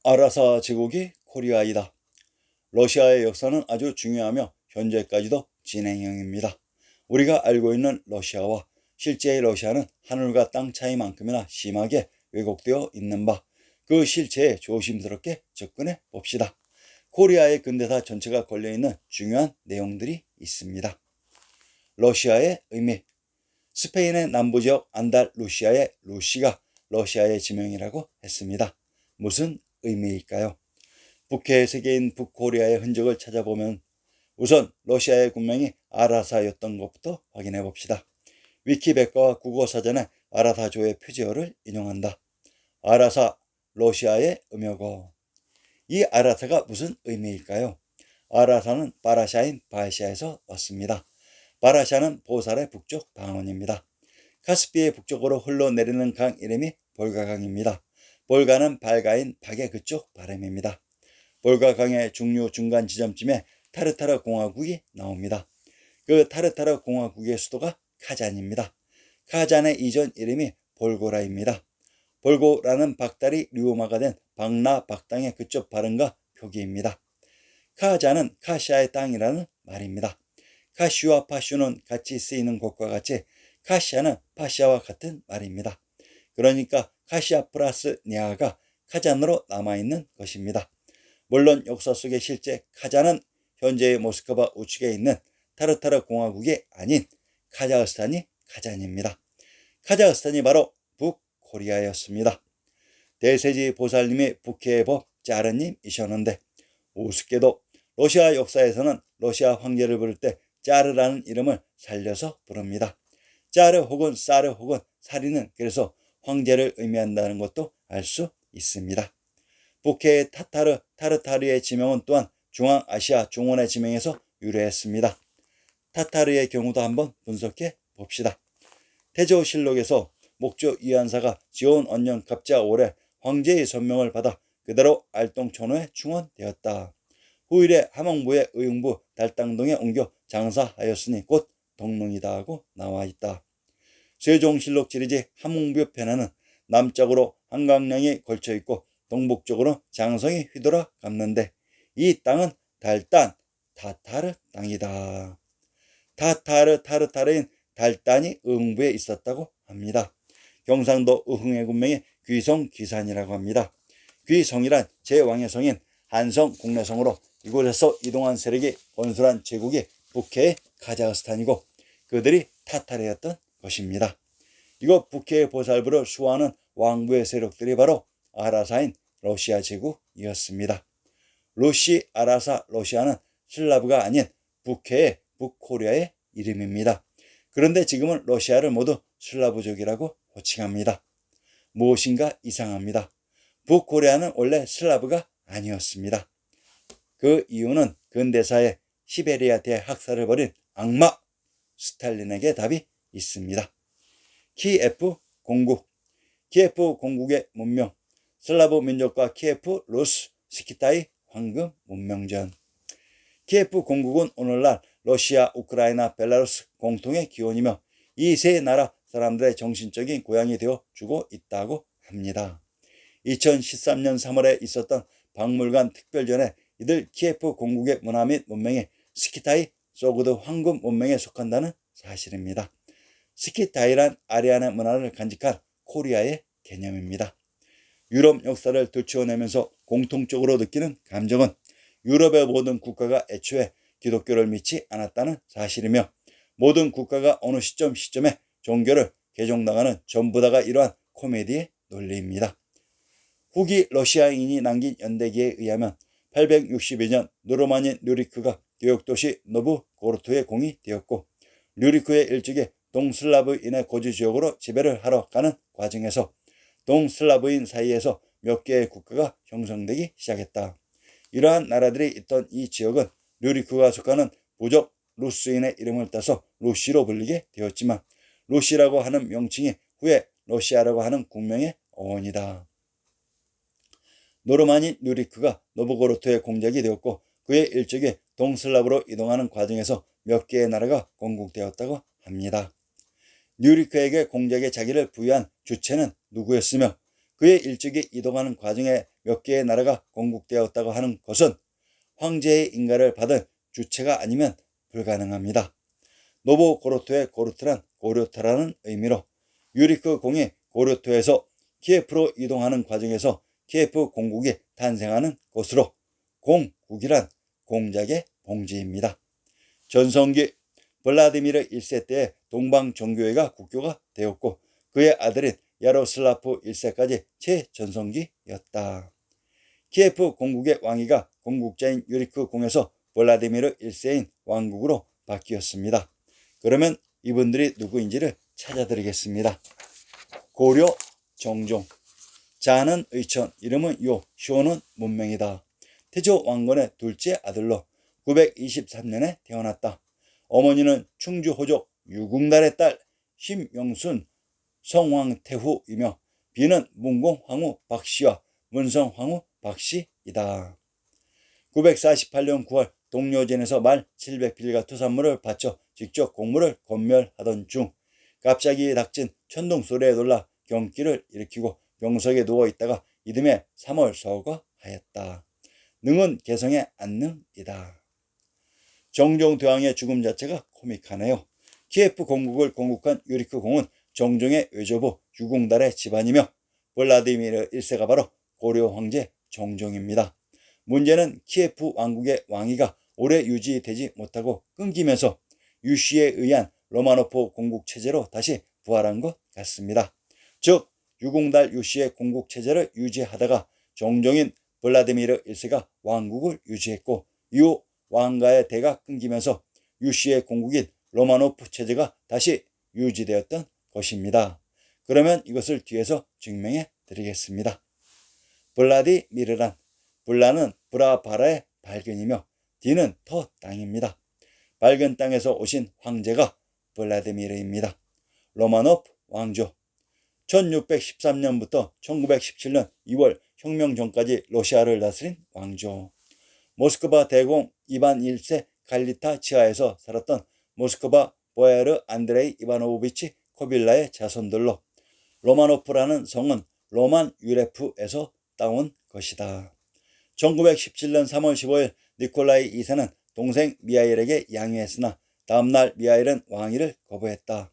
아라사 제국이 코리아이다. 러시아의 역사는 아주 중요하며 현재까지도 진행형입니다. 우리가 알고 있는 러시아와 실제의 러시아는 하늘과 땅 차이만큼이나 심하게 왜곡되어 있는 바, 그 실체에 조심스럽게 접근해 봅시다. 코리아의 근대사 전체가 걸려있는 중요한 내용들이 있습니다. 러시아의 의미. 스페인의 남부지역 안달루시아의 루시가 러시아의 지명이라고 했습니다. 무슨 의미일까요? 북해의 세계인 북코리아의 흔적을 찾아보면 우선 러시아의 국명이 아라사였던 것부터 확인해 봅시다. 위키백과와 국어사전에 아라사조의 표제어를 인용한다. 아라사, 러시아의 음역어. 이 아라사가 무슨 의미일까요? 아라사는 바라샤인 바시아에서 왔습니다. 바라샤는 보살의 북쪽 방언입니다. 카스피의 북쪽으로 흘러내리는 강 이름이 볼가강입니다. 볼가는 발가인 박의 그쪽 발음입니다. 볼가강의 중류 중간 지점쯤에 타르타르 공화국이 나옵니다. 그 타르타르 공화국의 수도가 카잔입니다. 카잔의 이전 이름이 볼고라입니다. 볼고라는 박달이 류마가 된 박나 박당의 그쪽 발음과 표기입니다. 카잔은 카시아의 땅이라는 말입니다. 카슈와 파슈는 같이 쓰이는 것과 같이 카시아는 파시아와 같은 말입니다. 그러니까 카시아 플러스 니아가 카잔으로 남아있는 것입니다. 물론 역사 속의 실제 카잔은 현재의 모스크바 우측에 있는 타르타르 공화국이 아닌 카자흐스탄이 카잔입니다. 카자흐스탄이 바로 북코리아였습니다. 대세지 보살님이 북해의 법 짜르님이셨는데 우습게도 러시아 역사에서는 러시아 황제를 부를 때 짜르라는 이름을 살려서 부릅니다. 짜르 혹은 사르 혹은 사리는 그래서 황제를 의미한다는 것도 알 수 있습니다. 북해의 타르타르의 지명은 또한 중앙아시아 종원의 지명에서 유래했습니다. 타타르의 경우도 한번 분석해 봅시다. 태조실록에서 목조 이한사가 지온 언년 갑자 올해 황제의 선명을 받아 그대로 알동촌호에 충원되었다. 후일에 함흥부의 의흥부 달당동에 옮겨 장사하였으니 곧 동릉이다 하고 나와 있다. 세종실록 지리지 함흥부 편에는 남쪽으로 한강령이 걸쳐 있고 동북쪽으로 장성이 휘돌아 감는데 이 땅은 달단 타타르 땅이다. 타르타르인 달단이 의흥부에 있었다고 합니다. 경상도 의흥의 군명이 귀성귀산이라고 합니다. 귀성이란 제왕의 성인 한성 국내성으로 이곳에서 이동한 세력이 건설한 제국이 북해의 카자흐스탄이고 그들이 타타르였던 것입니다. 이곳 북해의 보살부를 수호하는 왕부의 세력들이 바로 아라사인 러시아 제국이었습니다. 루시, 아라사, 러시아는 슬라브가 아닌 북해의 북코리아의 이름입니다. 그런데 지금은 러시아를 모두 슬라브족이라고 호칭합니다. 무엇인가 이상합니다. 북코리아는 원래 슬라브가 아니었습니다. 그 이유는 근대사에 시베리아 대학살을 벌인 악마 스탈린에게 답이 있습니다. 키예프 공국. 키예프 공국의 문명. 슬라브 민족과 키예프 루스 스키타이 황금 문명전. 키예프 공국은 오늘날 러시아, 우크라이나, 벨라루스 공통의 기원이며 이 세 나라 사람들의 정신적인 고향이 되어 주고 있다고 합니다. 2013년 3월에 있었던 박물관 특별전에 이들 키예프 공국의 문화 및 문명이 스키타이 소그드 황금 문명에 속한다는 사실입니다. 스키타이란 아리아나 문화를 간직한 코리아의 개념입니다. 유럽 역사를 들추어내면서 공통적으로 느끼는 감정은 유럽의 모든 국가가 애초에 기독교를 믿지 않았다는 사실이며 모든 국가가 어느 시점에 종교를 개종당하는 전부 다가 이러한 코미디의 논리입니다. 후기 러시아인이 남긴 연대기에 의하면 862년 노르마니 류리크가 교역도시 노브고로트에 공이 되었고 류리크의 일족이 동슬라브인의 거주지역으로 지배를 하러 가는 과정에서 동슬라브인 사이에서 몇 개의 국가가 형성되기 시작했다. 이러한 나라들이 있던 이 지역은 류리크가 속하는 부족 루스인의 이름을 따서 루시로 불리게 되었지만 루시라고 하는 명칭이 후에 러시아라고 하는 국명의 어원이다. 노르마니 류리크가 노브고로트에 공작이 되었고 그의 일족이 동슬라브로 이동하는 과정에서 몇 개의 나라가 건국되었다고 합니다. 류리크에게 공작의 자기를 부여한 주체는 누구였으며 그의 일찍이 이동하는 과정에 몇 개의 나라가 건국되었다고 하는 것은 황제의 인가를 받은 주체가 아니면 불가능합니다. 노보고르토의 고르트란 고려타라는 의미로 유리크 공이 고려토에서 키예프로 이동하는 과정에서 키예프 공국이 탄생하는 곳으로 공국이란 공작의 봉지입니다. 전성기 블라디미르 1세 때에 동방종교회가 국교가 되었고 그의 아들인 야로슬라프 1세까지 최전성기였다. 키예프 공국의 왕위가 건국자인 유리크 공에서 블라디미르 1세인 왕국으로 바뀌었습니다. 그러면 이분들이 누구인지를 찾아드리겠습니다. 고려 정종, 자는 의천, 이름은 요, 쇼는 문명이다. 태조 왕건의 둘째 아들로 923년에 태어났다. 어머니는 충주 호족 유궁달의 딸 심영순 성왕태후이며 비는 문공황후 박씨와 문성황후 박씨이다. 948년 9월 동료전에서 말 700필가 토산물을 바쳐 직접 곡물을 건멸하던 중 갑자기 닥친 천둥 소리에 놀라 경기를 일으키고 병석에 누워있다가 이듬해 3월 서거하였다. 능은 개성의 안능이다. 정종대왕의 죽음 자체가 코믹하네요. 키예프 공국을 건국한 유리크 공은 정종의 외조부 유궁달의 집안이며 블라디미르 1세가 바로 고려 황제 정종입니다. 문제는 키예프 왕국의 왕위가 오래 유지되지 못하고 끊기면서 유씨에 의한 로마노프 공국 체제로 다시 부활한 것 같습니다. 즉 유궁달 유씨의 공국 체제를 유지하다가 정종인 블라디미르 1세가 왕국을 유지했고 이후 왕가의 대가 끊기면서 유씨의 공국인 로마노프 체제가 다시 유지되었던 것입니다. 그러면 이것을 뒤에서 증명해 드리겠습니다. 블라디미르란 블라는 브라바라의 발견이며 디는 터 땅입니다. 밝은 땅에서 오신 황제가 블라디미르입니다. 로마노프 왕조 1613년부터 1917년 2월 혁명 전까지 러시아를 다스린 왕조. 모스크바 대공 이반 1세 갈리타 지하에서 살았던 모스크바 보야르 안드레이 이바노비치 코빌라의 자손들로 로마노프라는 성은 로만 유레프에서 따온 것이다. 1917년 3월 15일 니콜라이 2세는 동생 미하일에게 양위했으나 다음날 미하일은 왕위를 거부했다.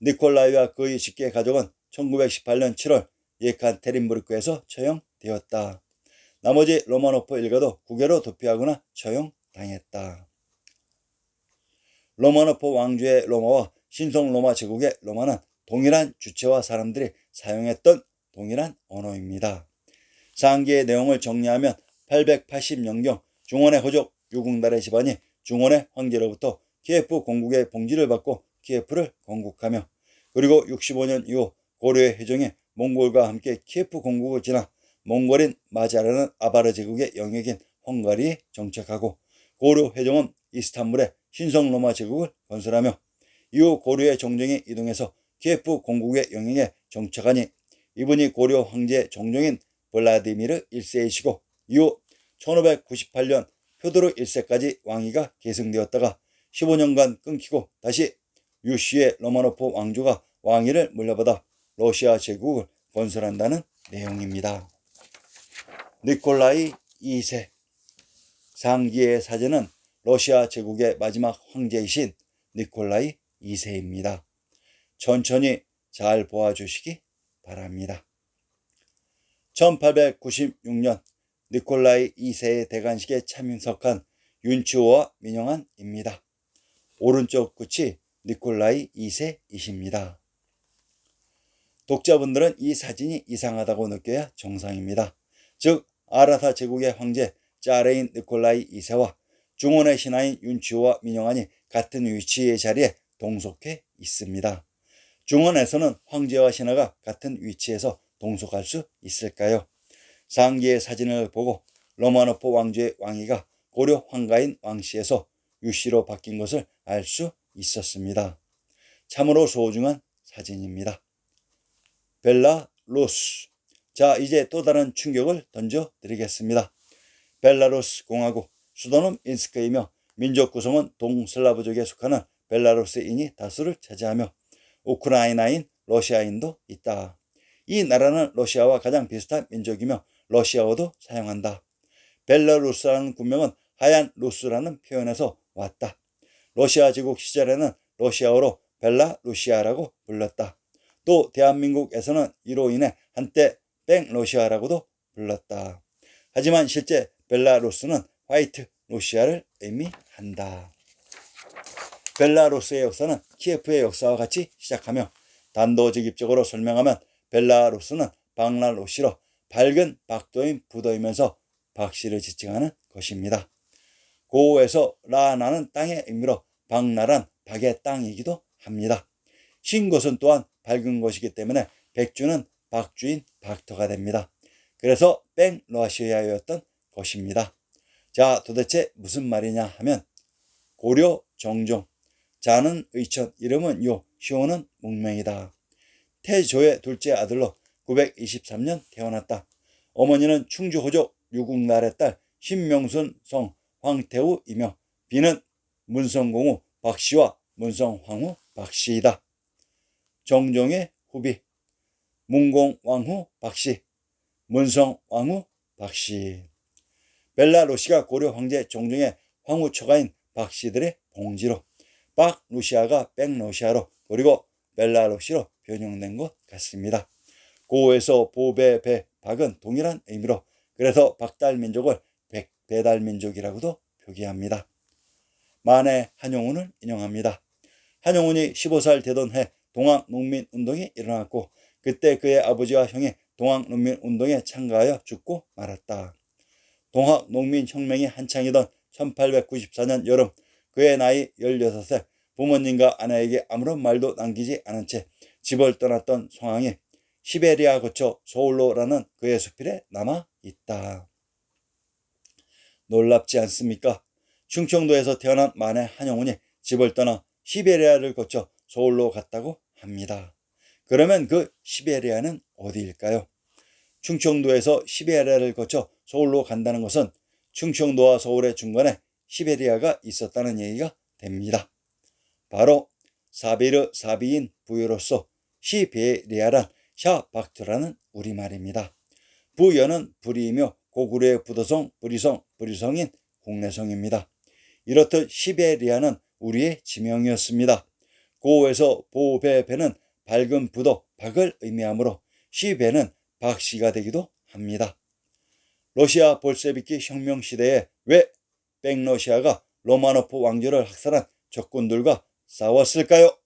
니콜라이와 그의 직계 가족은 1918년 7월 예칸테린부르크에서 처형되었다. 나머지 로마노프 일가도 국외로 도피하거나 처형당했다. 로마노프 왕조의 로마와 신성 로마 제국의 로마는 동일한 주체와 사람들이 사용했던 동일한 언어입니다. 상기의 내용을 정리하면 880년경 중원의 호족 유궁달의 집안이 중원의 황제로부터 키예프 공국의 봉지를 받고 키예프를 건국하며 그리고 65년 이후 고려의 회종이 몽골과 함께 키예프 공국을 지나 몽골인 마자라는 아바르 제국의 영역인 헝가리에 정착하고 고려 회종은 이스탄불에 신성 로마 제국을 건설하며 이후 고려의 정종이 이동해서 키예프 공국의 영역에 정착하니 이분이 고려 황제 정종인 블라디미르 1세이시고 이후 1598년 표도르 1세까지 왕위가 계승되었다가 15년간 끊기고 다시 유씨의 로마노프 왕조가 왕위를 물려받아 러시아 제국을 건설한다는 내용입니다. 니콜라이 2세 상기의 사제는 러시아 제국의 마지막 황제이신 니콜라이 2세입니다. 천천히 잘 보아주시기 바랍니다. 1896년 니콜라이 2세의 대관식에 참석한 윤치호와 민영환입니다. 오른쪽 끝이 니콜라이 2세이십니다. 독자분들은 이 사진이 이상하다고 느껴야 정상입니다. 즉 아라사 제국의 황제 짜레인 니콜라이 2세와 중원의 신하인 윤치호와 민영환이 같은 위치의 자리에 동속해 있습니다. 중원에서는 황제와 신하가 같은 위치에서 동속할 수 있을까요? 상기의 사진을 보고 로마노프 왕조의 왕위가 고려 황가인 왕씨에서 유씨로 바뀐 것을 알 수 있었습니다. 참으로 소중한 사진입니다. 벨라루스. 자, 이제 또 다른 충격을 던져드리겠습니다. 벨라루스 공화국 수도는 민스크이며 민족 구성은 동슬라브족에 속하는 벨라루스인이 다수를 차지하며 우크라이나인, 러시아인도 있다. 이 나라는 러시아와 가장 비슷한 민족이며 러시아어도 사용한다. 벨라루스라는 국명은 하얀 루스라는 표현에서 왔다. 러시아 제국 시절에는 러시아어로 벨라루시아라고 불렀다. 또 대한민국에서는 이로 인해 한때 백러시아라고도 불렀다. 하지만 실제 벨라루스는 화이트 러시아를 의미한다. 벨라루스의 역사는 키예프의 역사와 같이 시작하며 단도직입적으로 설명하면 벨라루스는 박랄로시로 밝은 박도인 부도이면서 박씨를 지칭하는 것입니다. 고어에서 라나는 땅의 의미로 박나란 박의 땅이기도 합니다. 신 것은 또한 밝은 것이기 때문에 백주는 박주인 박터가 됩니다. 그래서 백러시아였던 것입니다. 자, 도대체 무슨 말이냐 하면 고려 정종, 자는 의천, 이름은 요, 시호는 문명이다. 태조의 둘째 아들로 923년 태어났다. 어머니는 충주 호족 유국날의 딸 신명순 성 황태우이며 비는 문성공후 박씨와 문성황후 박씨이다. 정종의 후비 문공왕후 박씨, 문성왕후 박씨. 벨라루시가 고려 황제 정종의 황후 처가인 박씨들의 봉지로 박루시아가 백러시아로 그리고 벨라루시로 변형된 것 같습니다. 고에서 보배, 배, 박은 동일한 의미로 그래서 박달민족을 백배달민족이라고도 표기합니다. 만해 한용운을 인용합니다. 한용운이 15살 되던 해 동학농민운동이 일어났고 그때 그의 아버지와 형이 동학농민운동에 참가하여 죽고 말았다. 동학농민혁명이 한창이던 1894년 여름 그의 나이 16세 부모님과 아내에게 아무런 말도 남기지 않은 채 집을 떠났던 성황이 시베리아 거쳐 서울로라는 그의 수필에 남아있다. 놀랍지 않습니까? 충청도에서 태어난 만해 한용운이 집을 떠나 시베리아를 거쳐 서울로 갔다고 합니다. 그러면 그 시베리아는 어디일까요? 충청도에서 시베리아를 거쳐 서울로 간다는 것은 충청도와 서울의 중간에 시베리아가 있었다는 얘기가 됩니다. 바로 사베르 사비인 부여로서 시베리아란 샤박트라는 우리말입니다. 부여는 불이이며 고구려의 부도성, 부리성인 국내성입니다. 이렇듯 시베리아는 우리의 지명이었습니다. 고에서 보배배는 밝은 부도, 박을 의미하므로 시배는 박씨가 되기도 합니다. 러시아 볼셰비키 혁명 시대에 왜 백러시아가 로마노프 왕조를 학살한 적군들과 싸웠을까요?